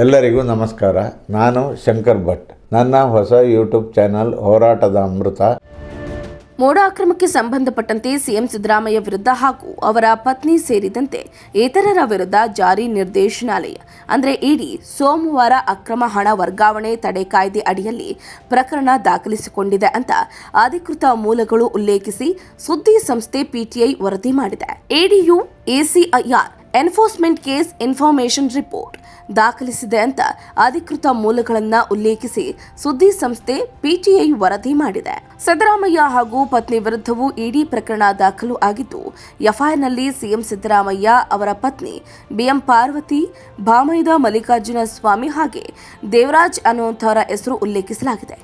ಎಲ್ಲರಿಗೂ ನಮಸ್ಕಾರ. ನಾನು ಶಂಕರ್ ಭಟ್. ನನ್ನ ಹೊಸ ಯೂಟ್ಯೂಬ್ ಚಾನಲ್ ಹೋರಾಟದ ಅಮೃತ. ಮೋಡ ಅಕ್ರಮಕ್ಕೆ ಸಂಬಂಧಪಟ್ಟಂತೆ ಸಿಎಂ ಸಿದ್ದರಾಮಯ್ಯ ವಿರುದ್ಧ ಹಾಗೂ ಅವರ ಪತ್ನಿ ಸೇರಿದಂತೆ ಇತರರ ವಿರುದ್ಧ ಜಾರಿ ನಿರ್ದೇಶನಾಲಯ ಅಂದರೆ ಇಡಿ ಸೋಮವಾರ ಅಕ್ರಮ ಹಣ ವರ್ಗಾವಣೆ ತಡೆ ಕಾಯ್ದೆ ಅಡಿಯಲ್ಲಿ ಪ್ರಕರಣ ದಾಖಲಿಸಿಕೊಂಡಿದೆ ಅಂತ ಅಧಿಕೃತ ಮೂಲಗಳು ಉಲ್ಲೇಖಿಸಿ ಸುದ್ದಿ ಸಂಸ್ಥೆ ಪಿಟಿಐ ವರದಿ ಮಾಡಿದೆ. ಇಡಿಯು ECIR enforcement case information report ದಾಖಲಿಸಿದೆ ಅಂತ ಅಧಿಕೃತ ಮೂಲಗಳನ್ನು ಉಲ್ಲೇಖಿಸಿ ಸುದ್ದಿ ಸಂಸ್ಥೆ ಪಿಟಿಐ ವರದಿ ಮಾಡಿದೆ. ಸಿದ್ದರಾಮಯ್ಯ ಹಾಗೂ ಪತ್ನಿ ವಿರುದ್ಧವೂ ಇಡಿ ಪ್ರಕರಣ ದಾಖಲು ಆಗಿದ್ದು, ಎಫ್ಐಆರ್ನಲ್ಲಿ ಸಿಎಂ ಸಿದ್ದರಾಮಯ್ಯ ಅವರ ಪತ್ನಿ ಬಿಎಂ ಪಾರ್ವತಿ, ಭಾಮೈದ ಮಲ್ಲಿಕಾರ್ಜುನ ಸ್ವಾಮಿ ಹಾಗೆ ದೇವರಾಜ್ ಅನ್ನುವಂಥವರ ಹೆಸರು ಉಲ್ಲೇಖಿಸಲಾಗಿದೆ.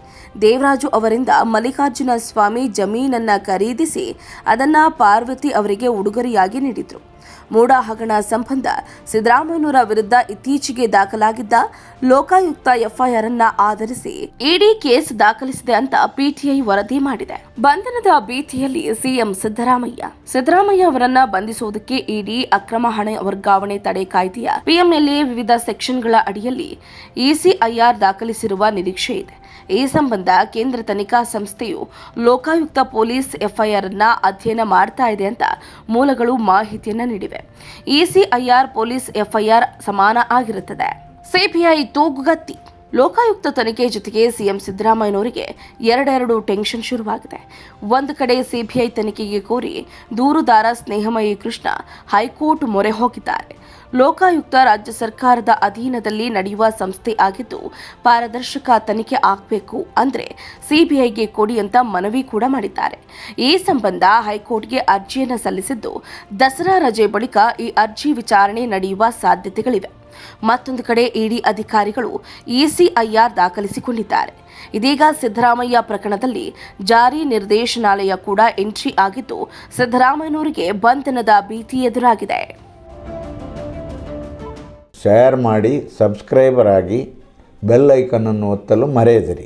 ದೇವರಾಜು ಅವರಿಂದ ಮಲ್ಲಿಕಾರ್ಜುನ ಸ್ವಾಮಿ ಜಮೀನನ್ನ ಖರೀದಿಸಿ ಅದನ್ನ ಪಾರ್ವತಿ ಅವರಿಗೆ ಉಡುಗೊರೆಯಾಗಿ ನೀಡಿದ್ರು. ಮೋಡ ಹಗರಣ ಸಂಬಂಧ ಸಿದ್ದರಾಮಯ್ಯನವರ ವಿರುದ್ಧ ಇತ್ತೀಚೆಗೆ ದಾಖಲಾಗಿದ್ದ ಲೋಕಾಯುಕ್ತ ಎಫ್ಐಆರ್ ಅನ್ನ ಆಧರಿಸಿ ಇಡಿ ಕೇಸ್ ದಾಖಲಿಸಿದೆ ಅಂತ ಪಿಟಿಐ ವರದಿ ಮಾಡಿದೆ. ಬಂಧನದ ಭೀತಿಯಲ್ಲಿ ಸಿಎಂ ಸಿದ್ದರಾಮಯ್ಯ ಅವರನ್ನ ಬಂಧಿಸುವುದಕ್ಕೆ ಇಡಿ ಅಕ್ರಮ ಹಣ ವರ್ಗಾವಣೆ ತಡೆ ಕಾಯ್ದೆಯ ಪಿಎಂಎಲ್ಎ ವಿವಿಧ ಸೆಕ್ಷನ್ಗಳ ಅಡಿಯಲ್ಲಿ ಎಸಿಐಆರ್ ದಾಖಲಿಸಿರುವ ನಿರೀಕ್ಷೆ ಇದೆ. ಈ ಸಂಬಂಧ ಕೇಂದ್ರ ತನಿಖಾ ಸಂಸ್ಥೆಯು ಲೋಕಾಯುಕ್ತ ಪೊಲೀಸ್ ಎಫ್ಐಆರ್ ಅನ್ನ ಅಧ್ಯಯನ ಮಾಡ್ತಾ ಇದೆ ಅಂತ ಮೂಲಗಳು ಮಾಹಿತಿಯನ್ನ ನೀಡಿವೆ. ಎಸಿಐಆರ್ ಪೊಲೀಸ್ ಎಫ್ಐಆರ್ ಸಮಾನ ಆಗಿರುತ್ತದೆ. ಸಿಬಿಐ ತೂಗುಗತ್ತಿ. ಲೋಕಾಯುಕ್ತ ತನಿಖೆ ಜೊತೆಗೆ ಸಿಎಂ ಸಿದ್ದರಾಮಯ್ಯನವರಿಗೆ ಎರಡೆರಡು ಟೆನ್ಷನ್ ಶುರುವಾಗಿದೆ. ಒಂದು ಕಡೆ ಸಿಬಿಐ ತನಿಖೆಗೆ ಕೋರಿ ದೂರುದಾರ ಸ್ನೇಹಮಯಿ ಕೃಷ್ಣ ಹೈಕೋರ್ಟ್ ಮೊರೆ ಹೋಗಿದ್ದಾರೆ. ಲೋಕಾಯುಕ್ತ ರಾಜ್ಯ ಸರ್ಕಾರದ ಅಧೀನದಲ್ಲಿ ನಡೆಯುವ ಸಂಸ್ಥೆ ಆಗಿದ್ದು, ಪಾರದರ್ಶಕ ತನಿಖೆ ಆಗಬೇಕು ಅಂದ್ರೆ ಸಿಬಿಐಗೆ ಕೊಡಿ ಅಂತ ಮನವಿ ಕೂಡ ಮಾಡಿದ್ದಾರೆ. ಈ ಸಂಬಂಧ ಹೈಕೋರ್ಟ್ಗೆ ಅರ್ಜಿಯನ್ನು ಸಲ್ಲಿಸಿದ್ದು, ದಸರಾ ರಜೆ ಬಳಿಕ ಈ ಅರ್ಜಿ ವಿಚಾರಣೆ ನಡೆಯುವ ಸಾಧ್ಯತೆಗಳಿವೆ. ಮತ್ತೊಂದು ಕಡೆ ಇಡಿ ಅಧಿಕಾರಿಗಳು ಎಸಿಐಆರ್ ದಾಖಲಿಸಿಕೊಂಡಿದ್ದಾರೆ. ಇದೀಗ ಸಿದ್ದರಾಮಯ್ಯ ಪ್ರಕರಣದಲ್ಲಿ ಜಾರಿ ನಿರ್ದೇಶನಾಲಯ ಕೂಡ ಎಂಟ್ರಿ ಆಗಿದ್ದು, ಸಿದ್ದರಾಮಯ್ಯನವರಿಗೆ ಬಂಧನದ ಭೀತಿ ಎದುರಾಗಿದೆ. ಶೇರ್ ಮಾಡಿ, ಸಬ್ಸ್ಕ್ರೈಬರ್ ಆಗಿ, ಬೆಲ್ ಐಕನ್ ಅನ್ನು ಒತ್ತಲು ಮರೆಯದಿರಿ.